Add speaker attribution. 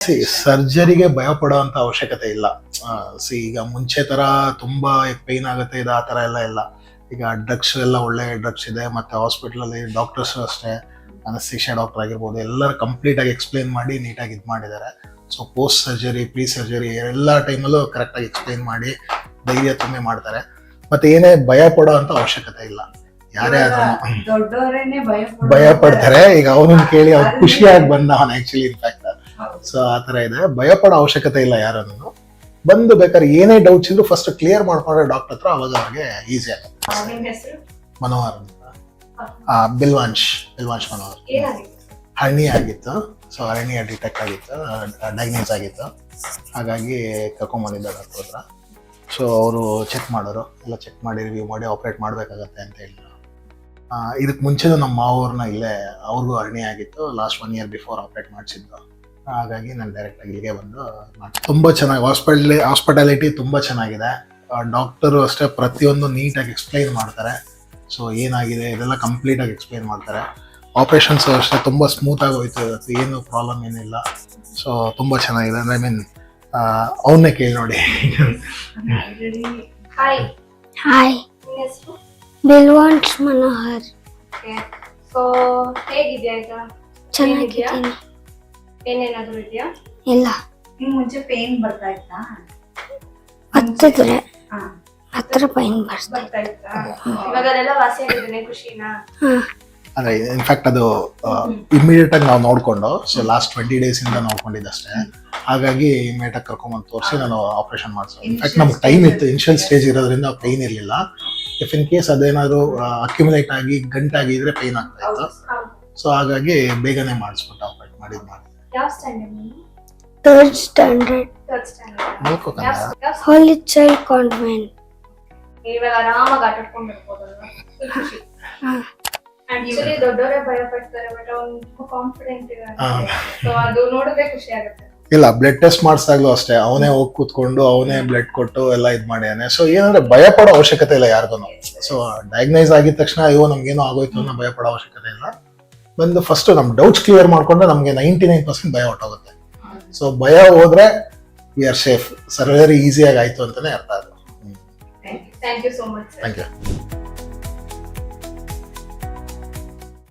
Speaker 1: ಸರ್ಜರಿಗೆ ಭಯ ಪಡುವಂತ ಅವಶ್ಯಕತೆ ಇಲ್ಲ. ಈಗ ಮುಂಚೆ ತರ ತುಂಬಾ ಪೈನ್ ಆಗುತ್ತೆ ಇದು ಆ ತರ ಎಲ್ಲ ಇಲ್ಲ. ಈಗ ಡ್ರಗ್ಸ್ ಎಲ್ಲ ಒಳ್ಳೆ ಡ್ರಗ್ಸ್ ಇದೆ, ಮತ್ತೆ ಹಾಸ್ಪಿಟಲ್ ಅಲ್ಲಿ ಡಾಕ್ಟರ್ಸ್ ಅಷ್ಟೇ, ಅನಸ್ತೇಷಿಯಾ ಡಾಕ್ಟರ್ ಆಗಿರ್ಬೋದು, ಎಲ್ಲರೂ ಕಂಪ್ಲೀಟ್ ಆಗಿ ಎಕ್ಸ್ಪ್ಲೈನ್ ಮಾಡಿ ನೀಟಾಗಿ ಇದು ಮಾಡಿದ್ದಾರೆ. So post surgery, pre surgery ಎಲ್ಲ ಟೈಮಲ್ಲೂ ಕರೆಕ್ಟ್ ಆಗಿ ಎಕ್ಸ್ಪ್ಲೈನ್ ಮಾಡಿ ಧೈರ್ಯ ತುಂಬಿ ಮಾಡ್ತಾರೆ. ಮತ್ತೆ ಏನೇ ಭಯ ಪಡೋ ಅಂತ ಅವಶ್ಯಕತೆ ಇಲ್ಲ. ಯಾರೇ ಆದ್ರೂ ಭಯ ಪಡ್ತಾರೆ. ಈಗ ಅವನನ್ನ ಕೇಳಿ ಅವ್ರು ಖುಷಿಯಾಗಿ ಬಂದ ಅವನು ಆಕ್ಚುಲಿ ಇನ್ಫ್ಯಾಕ್ಟ್. ಸೊ ಆತರ ಇದೆ, ಭಯ ಪಡೋ ಅವಶ್ಯಕತೆ ಇಲ್ಲ. ಯಾರನ್ನು ಬಂದು ಬೇಕಾದ್ರೆ ಏನೇ ಡೌಟ್ಸ್ ಇದ್ರು ಫಸ್ಟ್ ಕ್ಲಿಯರ್ ಮಾಡ್ಕೊಂಡ್ರೆ ಡಾಕ್ಟರ್ ಹತ್ರ, ಅವಾಗ ಅವ್ರಿಗೆ ಈಸಿ ಆಗುತ್ತೆ. ಮನೋಹರ್ ಅಂತ, ಬಿಲ್ವಾಂಶ್ ಮನೋಹರ್. ಹರ್ನಿ ಆಗಿತ್ತು, ಸೊ ಹರ್ನಿಯ ಡಿಟೆಕ್ಟ್ ಆಗಿತ್ತು, ಡಯಾಗ್ನೈಸ್ ಆಗಿತ್ತು. ಹಾಗಾಗಿ ಕರ್ಕೊಂಡ್ಬಂದಿದ್ದ ಡಾಕ್ಟರ್ ಹತ್ರ. ಸೊ ಅವರು ಚೆಕ್ ಮಾಡೋರು, ಎಲ್ಲ ಚೆಕ್ ಮಾಡಿ ರಿವ್ಯೂ ಮಾಡಿ ಆಪರೇಟ್ ಮಾಡ್ಬೇಕಾಗತ್ತೆ ಅಂತ ಹೇಳಿದ್ರು. ಇದಕ್ಕೆ ಮುಂಚೆನೂ ನಮ್ಮ ಮಾವವ್ರನ್ನ ಇಲ್ಲೇ ಅವ್ರಿಗೂ ಹರ್ನಿ ಆಗಿತ್ತು, ಲಾಸ್ಟ್ 1 year ಬಿಫೋರ್ ಆಪರೇಟ್ ಮಾಡಿಸಿದ್ದು. ಹಾಗಾಗಿ ನಾನು ಡೈರೆಕ್ಟ್ ಆಗಿ ಇಲ್ಲಿಗೆ ಬಂದು ತುಂಬಾ ಚೆನ್ನಾಗಿ ಹಾಸ್ಪಿಟಾಲಿಟಿ ತುಂಬಾ ಚೆನ್ನಾಗಿದೆ. ಡಾಕ್ಟರು ಅಷ್ಟೇ ಪ್ರತಿಯೊಂದು ನೀಟಾಗಿ ಎಕ್ಸ್ಪ್ಲೈನ್ ಮಾಡ್ತಾರೆ. ಸೊ ಏನಾಗಿದೆ ಇದೆಲ್ಲ ಕಂಪ್ಲೀಟ್ ಆಗಿ ಎಕ್ಸ್ಪ್ಲೈನ್ ಮಾಡ್ತಾರೆ. ಆಪರೇಷನ್ಸ್ ಅಷ್ಟೇ ತುಂಬಾ ಸ್ಮೂತ್ ಆಗಿ ಹೋಯ್ತು, ಏನು ಪ್ರಾಬ್ಲಮ್ ಏನಿಲ್ಲ. ಸೊ ತುಂಬಾ ಚೆನ್ನಾಗಿದೆ. ಐ ಮೀನ್ ಅವನ್ನೇ ಕೇಳಿ ನೋಡಿ.
Speaker 2: ಹಾಯ್, ಬಿಲ್ವಾಂಶ್ ಮನೋಹರ್.
Speaker 3: ಸೊ ಹೇಗಿದ್ಯಾ ಈಗ?
Speaker 2: ಚೆನ್ನಾಗಿದ್ದೀನಿ.
Speaker 3: ಏನೇನಾದ್ರೂ ಇದೆಯಾ?
Speaker 2: ಇಲ್ಲ,
Speaker 4: ನಿಮ್ಗೆ ಮುಂಚೆ ಪೇನ್ ಬರ್ತಾ ಇತ್ತಾ?
Speaker 2: ಹತ್ತಿದ್ರೆ ಹತ್ರ ಪೈನ್
Speaker 3: ಬರ್ತಾ ಇತ್ತಾ? ಇವಾಗ ಅದೆಲ್ಲ ವಾಸಿ ಆಗಿದ್ದೇನೆ, ಖುಷಿನಾ?
Speaker 1: ಅಂದ್ರೆ ಇನ್ಫ್ಯಾಕ್ಟ್ ಅದು ಇಮಿಡಿಯೇಟ್ ಆಗಿ ನಾವು ನೋಡ್ಕೊಂಡು, ಸೊ ಲಾಸ್ಟ್ 20 days ಇಂದ ನೋಡ್ಕೊಂಡಿದ್ದಷ್ಟೇ. ಹಾಗಾಗಿ ಇಮಿಡಿಯೇಟ್ ಆಗಿ ಕರ್ಕೊಂಡ್ಬಂದು ತೋರಿಸಿ ನಾನು ಆಪರೇಷನ್ ಮಾಡಿಸೋ. ಇನ್ಫ್ಯಾಕ್ಟ್ ನಮ್ಗೆ ಟೈಮ್ ಇತ್ತು, ಇನಿಷಿಯಲ್ ಸ್ಟೇಜ್ ಇರೋದ್ರಿಂದ ಪೈನ್ ಇರಲಿಲ್ಲ. ಇಫ್ ಇನ್ ಕೇಸ್ ಅದೇನಾದ್ರು ಅಕ್ಯುಮುಲೇಟ್ ಆಗಿ ಗಂಟಾಗಿದ್ರೆ ಪೈನ್ ಆಗ್ತಾ ಇತ್ತು. ಸೊ ಹಾಗಾಗಿ ಬೇಗನೆ ಮಾಡಿಸ್ಬಿಟ್ಟು ಆಪರೇಟ್ ಮಾಡಿದ್.
Speaker 3: ಯಾವ ಸ್ಟ್ಯಾಂಡರ್ಡ್ ನೀವು?
Speaker 2: ಥರ್ಡ್ ಸ್ಟ್ಯಾಂಡರ್ಡ್, ಹೋಲಿ ಚೈಲ್ಡ್ ಕಾನ್ವೆಂಟ್.
Speaker 3: ಇವಾಗ ಆರಾಮಾಗಿ ಆಟ ಆಡ್ಕೊಂಡು ಇರ್ಬೋದಲ್ವಾ? ಖುಷಿ. ಆಕ್ಚುಲಿ ದೊಡ್ಡವರೇ ಭಯ ಪಡ್ತಾರೆ, ಬಟ್ ಅವ್ನು ತುಂಬಾ ಕಾನ್ಫಿಡೆಂಟ್ ಇದ್ದಾನೆ. ಸೊ ಅದು ನೋಡಿದ್ರೆ ಖುಷಿ ಆಗುತ್ತೆ.
Speaker 1: ಇಲ್ಲ, ಬ್ಲಡ್ ಟೆಸ್ಟ್ ಮಾಡಿಸಿದಾಗ್ಲೂ ಅಷ್ಟೇ ಅವನೇ ಹೋಗಿ ಕೂತ್ಕೊಂಡು ಅವನೇ ಬ್ಲಡ್ ಕೊಟ್ಟು ಎಲ್ಲ ಇದು ಮಾಡ್ಯಾನೆ. ಸೊ ಏನಂದ್ರೆ ಭಯ ಪಡೋ ಅವಶ್ಯಕತೆ ಇಲ್ಲ ಯಾರಿಗೂ. ಸೊ ಡಯಾಗ್ನೈಸ್ ಆಗಿದ ತಕ್ಷಣ ಅಯ್ಯೋ ನಮ್ಗೇನೋ ಆಗೋಯ್ತು ಅನ್ನೋ ಭಯ ಪಡೋ ಅವಶ್ಯಕತೆ ಇಲ್ಲ. ಬಂದು ಫಸ್ಟ್ ನಮ್ ಡೌಟ್ಸ್ ಕ್ಲಿಯರ್ ಮಾಡ್ಕೊಂಡ್ರೆ ನಮ್ಗೆ 99% ಭಯ ಹೊಟ್ಟೋಗುತ್ತೆ. ಸೊ ಭಯ ಹೋದ್ರೆ ವಿ ಆರ್ ಸೇಫ್. ಸರ್ಜರಿ ಈಸಿಯಾಗಿ ಆಯ್ತು ಅಂತಾನೆ ಅರ್ಥ ಅದು.
Speaker 3: Thank you so much.
Speaker 1: Thank you.